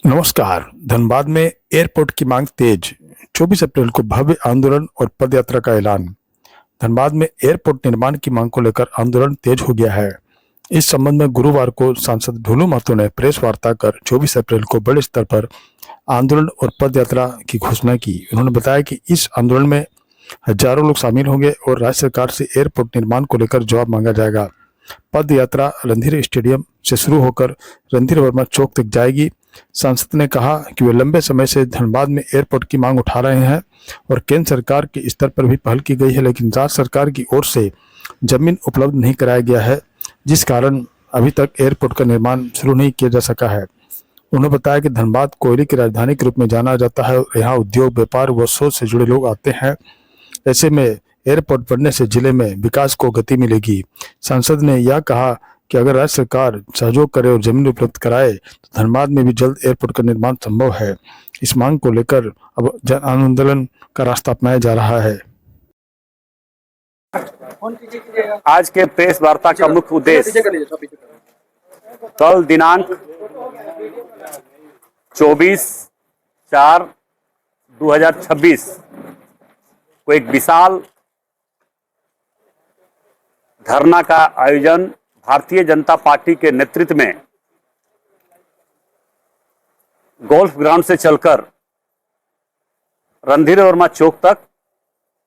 नमस्कार। धनबाद में एयरपोर्ट की मांग तेज। 24 अप्रैल को भव्य आंदोलन और पदयात्रा का ऐलान। धनबाद में एयरपोर्ट निर्माण की मांग को लेकर आंदोलन तेज हो गया है। इस संबंध में गुरुवार को सांसद ढोलू महतो ने प्रेस वार्ता कर 24 अप्रैल को बड़े स्तर पर आंदोलन और पदयात्रा की घोषणा की। उन्होंने बताया कि इस आंदोलन में हजारों लोग शामिल होंगे और राज्य सरकार से एयरपोर्ट निर्माण को लेकर जवाब मांगा जाएगा। पद यात्रा रणधीर स्टेडियम से शुरू होकर रणधीर वर्मा चौक तक जाएगी। सांसद ने कहा कि वे लंबे समय से धनबाद में एयरपोर्ट की मांग उठा रहे हैं और केंद्र सरकार के स्तर पर भी पहल की गई है, लेकिन राज्य सरकार की ओर से जमीन उपलब्ध नहीं कराया गया है, जिस कारण अभी तक एयरपोर्ट का निर्माण शुरू नहीं किया जा सका है। उन्होंने बताया कि धनबाद कोयले की राजधानी के रूप में जाना जाता है और यहाँ उद्योग, व्यापार व शोध से जुड़े लोग आते हैं। ऐसे में एयरपोर्ट बनने से जिले में विकास को गति मिलेगी। सांसद ने यह कहा कि अगर राज्य सरकार सहयोग करे और जमीन उपलब्ध कराए तो धनबाद में भी जल्द एयरपोर्ट का निर्माण संभव है। इस मांग को लेकर अब जन आंदोलन का रास्ता अपनाया जा रहा है। आज के प्रेस वार्ता का मुख्य उद्देश्य कल दिनांक 24/4/2026 को एक विशाल धरना का आयोजन भारतीय जनता पार्टी के नेतृत्व में गोल्फ ग्राउंड से चलकर रणधीर वर्मा चौक तक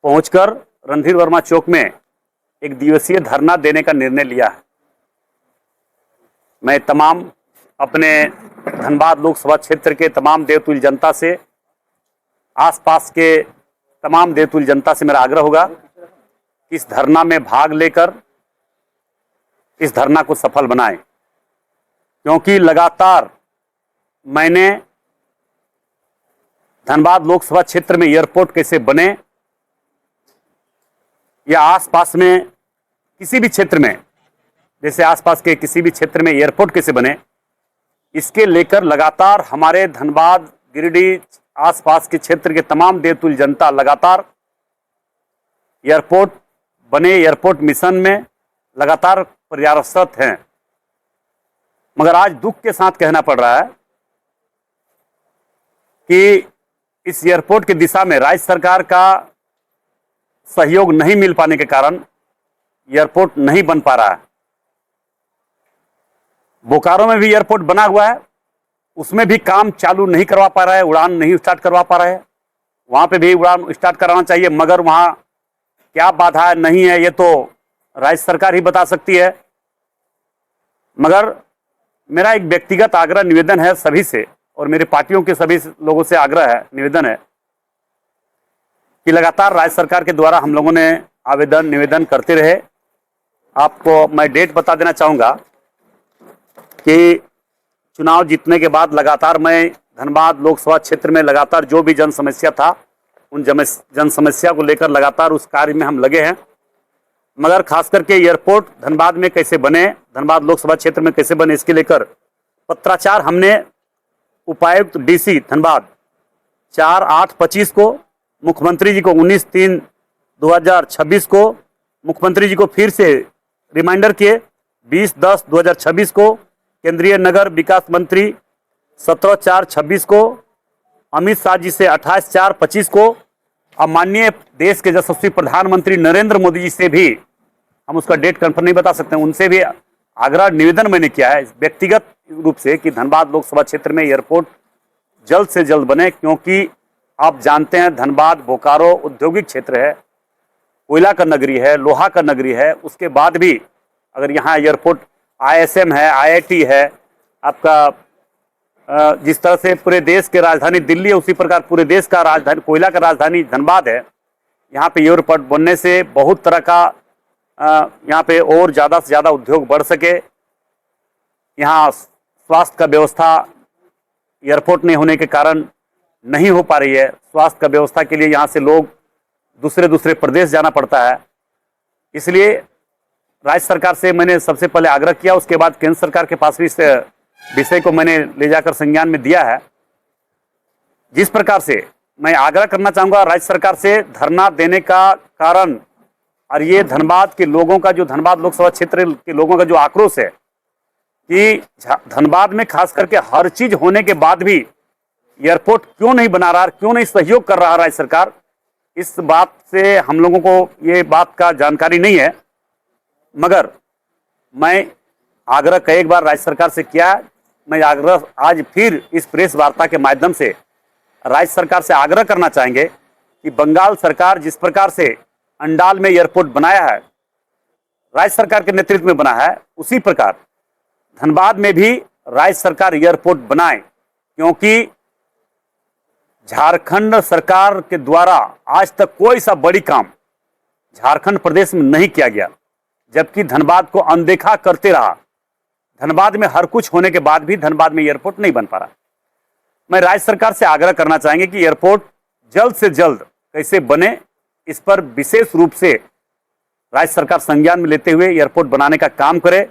पहुंचकर रणधीर वर्मा चौक में एक दिवसीय धरना देने का निर्णय लिया है। मैं तमाम अपने धनबाद लोकसभा क्षेत्र के तमाम देवतुल्य जनता से, आसपास के तमाम देवतुल्य जनता से मेरा आग्रह होगा कि इस धरना में भाग लेकर इस धरना को सफल बनाएं, क्योंकि लगातार मैंने धनबाद लोकसभा क्षेत्र में एयरपोर्ट कैसे बने या आसपास में किसी भी क्षेत्र में, जैसे आसपास के किसी भी क्षेत्र में एयरपोर्ट कैसे बने, इसके लेकर लगातार हमारे धनबाद, गिरिडीह, आसपास के क्षेत्र के तमाम देवतुल्य जनता लगातार एयरपोर्ट बने, एयरपोर्ट मिशन में लगातार प्रयासरत हैं। मगर आज दुख के साथ कहना पड़ रहा है कि इस एयरपोर्ट की दिशा में राज्य सरकार का सहयोग नहीं मिल पाने के कारण एयरपोर्ट नहीं बन पा रहा है। बोकारो में भी एयरपोर्ट बना हुआ है, उसमें भी काम चालू नहीं करवा पा रहा है, उड़ान नहीं स्टार्ट करवा पा रहा है। वहां पे भी उड़ान स्टार्ट कराना चाहिए, मगर वहां क्या बाधा है नहीं है ये तो राज्य सरकार ही बता सकती है। मगर मेरा एक व्यक्तिगत आग्रह निवेदन है सभी से, और मेरी पार्टियों के सभी लोगों से आग्रह है, निवेदन है कि लगातार राज्य सरकार के द्वारा हम लोगों ने आवेदन निवेदन करते रहे। आपको मैं डेट बता देना चाहूँगा कि चुनाव जीतने के बाद लगातार मैं धनबाद लोकसभा क्षेत्र में लगातार जो भी जन समस्या था, उन जन समस्या को लेकर लगातार उस कार्य में हम लगे हैं। मगर खास करके एयरपोर्ट धनबाद में कैसे बने, धनबाद लोकसभा क्षेत्र में कैसे बने, इसके लेकर पत्राचार हमने उपायुक्त डीसी धनबाद 4/8/25 को, मुख्यमंत्री जी को 19/3/2026 को, मुख्यमंत्री जी को फिर से रिमाइंडर किए 20/10/2026 को, केंद्रीय नगर विकास मंत्री 17/4/26 को, अमित शाह जी से 28/4/25 को, और माननीय देश के यशस्वी प्रधानमंत्री नरेंद्र मोदी जी से भी हम उसका डेट कंफर्म नहीं बता सकते, उनसे भी आग्रह निवेदन मैंने किया है व्यक्तिगत रूप से कि धनबाद लोकसभा क्षेत्र में एयरपोर्ट जल्द से जल्द बने। क्योंकि आप जानते हैं धनबाद बोकारो औद्योगिक क्षेत्र है, कोयला का नगरी है, लोहा का नगरी है। उसके बाद भी अगर यहाँ एयरपोर्ट ISM है, IIT है, आपका जिस तरह से पूरे देश के राजधानी दिल्ली है, उसी प्रकार पूरे देश का राजधानी, कोयला का राजधानी धनबाद है। यहाँ पे एयरपोर्ट बनने से बहुत तरह का यहाँ पे और ज़्यादा से ज़्यादा उद्योग बढ़ सके। यहाँ स्वास्थ्य का व्यवस्था एयरपोर्ट नहीं होने के कारण नहीं हो पा रही है। स्वास्थ्य का व्यवस्था के लिए यहाँ से लोग दूसरे प्रदेश जाना पड़ता है। इसलिए राज्य सरकार से मैंने सबसे पहले आग्रह किया, उसके बाद केंद्र सरकार के पास भी इस विषय को मैंने ले जाकर संज्ञान में दिया है। जिस प्रकार से मैं आग्रह करना चाहूँगा राज्य सरकार से धरना देने का कारण, और ये धनबाद के लोगों का जो, धनबाद लोकसभा क्षेत्र के लोगों का जो आक्रोश है, कि धनबाद में खास करके हर चीज होने के बाद भी एयरपोर्ट क्यों नहीं बना रहा, क्यों नहीं सहयोग कर रहा राज्य सरकार, इस बात से हम लोगों को ये बात का जानकारी नहीं है। मगर मैं आग्रह कई बार राज्य सरकार से किया, मैं आग्रह आज फिर इस प्रेस वार्ता के माध्यम से राज्य सरकार से आग्रह करना चाहेंगे कि बंगाल सरकार जिस प्रकार से अंडाल में एयरपोर्ट बनाया है, राज्य सरकार के नेतृत्व में बना है, उसी प्रकार धनबाद में भी राज्य सरकार एयरपोर्ट बनाए, क्योंकि झारखंड सरकार के द्वारा आज तक कोई सा बड़ी काम झारखंड प्रदेश में नहीं किया गया, जबकि धनबाद को अनदेखा करते रहा। धनबाद में हर कुछ होने के बाद भी धनबाद में एयरपोर्ट नहीं बन पा रहा। मैं राज्य सरकार से आग्रह करना चाहेंगे कि एयरपोर्ट जल्द से जल्द कैसे बने, इस पर विशेष रूप से राज्य सरकार संज्ञान में लेते हुए एयरपोर्ट बनाने का काम करे।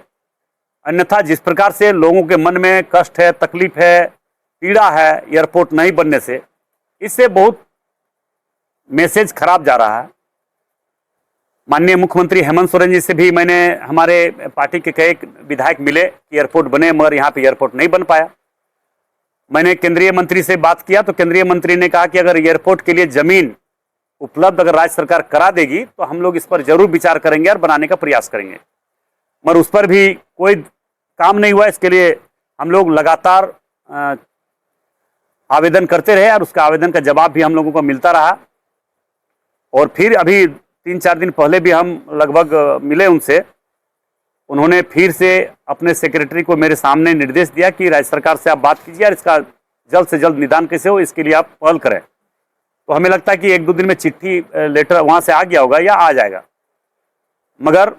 अन्यथा जिस प्रकार से लोगों के मन में कष्ट है, तकलीफ है, पीड़ा है एयरपोर्ट नहीं बनने से, इससे बहुत मैसेज खराब जा रहा है। माननीय मुख्यमंत्री हेमंत सोरेन जी से भी मैंने, हमारे पार्टी के कई विधायक मिले कि एयरपोर्ट बने, मगर यहाँ पे एयरपोर्ट नहीं बन पाया। मैंने केंद्रीय मंत्री से बात किया तो केंद्रीय मंत्री ने कहा कि अगर एयरपोर्ट के लिए जमीन उपलब्ध अगर राज्य सरकार करा देगी तो हम लोग इस पर जरूर विचार करेंगे और बनाने का प्रयास करेंगे, मगर उस पर भी कोई काम नहीं हुआ। इसके लिए हम लोग लगातार आवेदन करते रहे और उसका आवेदन का जवाब भी हम लोगों को मिलता रहा। और फिर अभी 3-4 दिन पहले भी हम लगभग मिले उनसे, उन्होंने फिर से अपने सेक्रेटरी को मेरे सामने निर्देश दिया कि राज्य सरकार से आप बात कीजिए और इसका जल्द से जल्द निदान कैसे हो, इसके लिए आप पहल करें। तो हमें लगता है कि 1-2 दिन में चिट्ठी लेटर वहाँ से आ गया होगा या आ जाएगा। मगर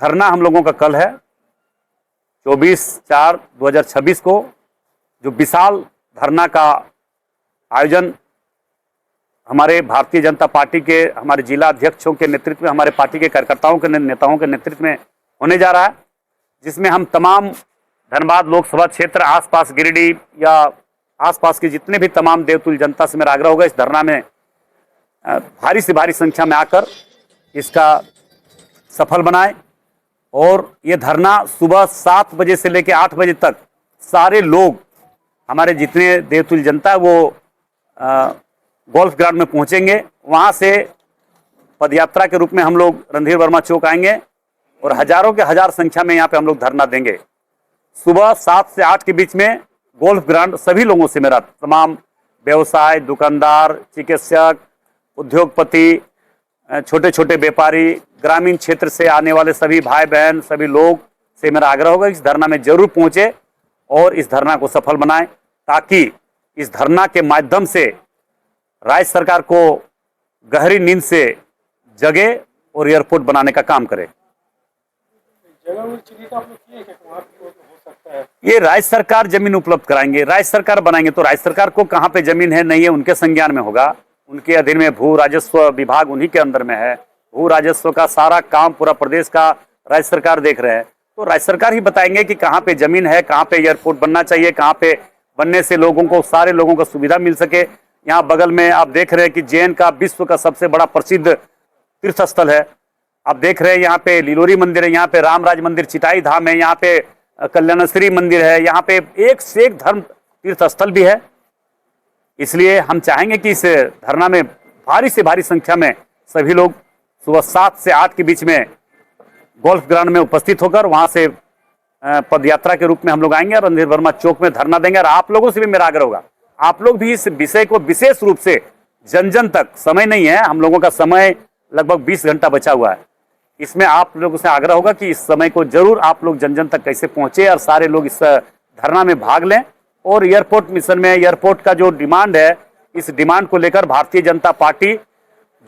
धरना हम लोगों का कल है 24/4/2026 को, जो विशाल धरना का आयोजन हमारे भारतीय जनता पार्टी के हमारे जिला अध्यक्षों के नेतृत्व में, हमारे पार्टी के कार्यकर्ताओं के नेताओं के नेतृत्व में होने जा रहा है, जिसमें हम तमाम धनबाद लोकसभा क्षेत्र, आसपास गिरिडीह या आसपास के जितने भी तमाम देवतुल्य जनता से मेरा आग्रह होगा इस धरना में भारी से भारी संख्या में आकर इसका सफल बनाए। और ये धरना सुबह 7 बजे से लेकर 8 बजे तक सारे लोग, हमारे जितने देवतुल्य जनता है वो गोल्फ ग्राउंड में पहुंचेंगे। वहां से पदयात्रा के रूप में हम लोग रणधीर वर्मा चौक आएंगे और हजारों के हजार संख्या में यहाँ पे हम लोग धरना देंगे। सुबह 7 से 8 के बीच में गोल्फ ग्राउंड, सभी लोगों से मेरा, तमाम व्यवसाय, दुकानदार, चिकित्सक, उद्योगपति, छोटे छोटे व्यापारी, ग्रामीण क्षेत्र से आने वाले सभी भाई बहन, सभी लोग से मेरा आग्रह होगा इस धरना में जरूर पहुंचे और इस धरना को सफल बनाएं, ताकि इस धरना के माध्यम से राज्य सरकार को गहरी नींद से जगे और एयरपोर्ट बनाने का काम करे। ये राज्य सरकार जमीन उपलब्ध कराएंगे, राज्य सरकार बनाएंगे, तो राज्य सरकार को कहाँ पे जमीन है नहीं है उनके संज्ञान में होगा। उनके अधीन में भू राजस्व विभाग उन्हीं के अंदर में है। भू राजस्व का सारा काम पूरा प्रदेश का राज्य सरकार देख रहे हैं, तो राज्य सरकार ही बताएंगे कि कहाँ पे जमीन है, कहाँ पे एयरपोर्ट बनना चाहिए, कहाँ पे बनने से लोगों को, सारे लोगों को सुविधा मिल सके। यहाँ बगल में आप देख रहे हैं कि जैन का विश्व का सबसे बड़ा प्रसिद्ध तीर्थ स्थल है। आप देख रहे हैं यहाँ पे लीलोरी मंदिर है, यहाँ पे रामराज मंदिर, चिताई धाम है, यहाँ पे कल्याणश्री मंदिर है, यहाँ पे एक से एक धर्म तीर्थ स्थल भी है। इसलिए हम चाहेंगे कि इस धरना में भारी से भारी संख्या में सभी लोग सुबह 7 से 8 के बीच में गोल्फ ग्राउंड में उपस्थित होकर वहां से पदयात्रा के रूप में हम लोग आएंगे और रणधीर वर्मा चौक में धरना देंगे। और आप लोगों से भी मेरा आग्रह होगा, आप लोग भी इस विषय को विशेष रूप से जन जन तक, समय नहीं है, हम लोगों का समय लगभग 20 घंटा बचा हुआ है, इसमें आप लोगों से आग्रह होगा कि इस समय को जरूर आप लोग जन जन तक कैसे पहुंचे और सारे लोग इस धरना में भाग लें। और एयरपोर्ट मिशन में एयरपोर्ट का जो डिमांड है, इस डिमांड को लेकर भारतीय जनता पार्टी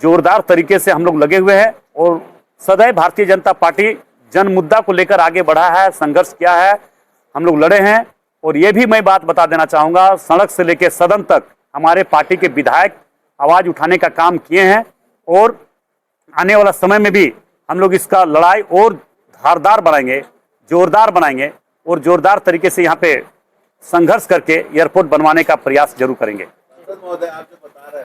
जोरदार तरीके से हम लोग लगे हुए हैं और सदैव भारतीय जनता पार्टी जन मुद्दा को लेकर आगे बढ़ा है, संघर्ष किया है, हम लोग लड़े हैं। और ये भी मैं बात बता देना चाहूँगा, सड़क से लेकर सदन तक हमारे पार्टी के विधायक आवाज़ उठाने का काम किए हैं और आने वाला समय में भी हम लोग इसका लड़ाई और धारदार बनाएंगे, जोरदार बनाएंगे और जोरदार तरीके से यहाँ पे संघर्ष करके एयरपोर्ट बनवाने का प्रयास जरूर करेंगे।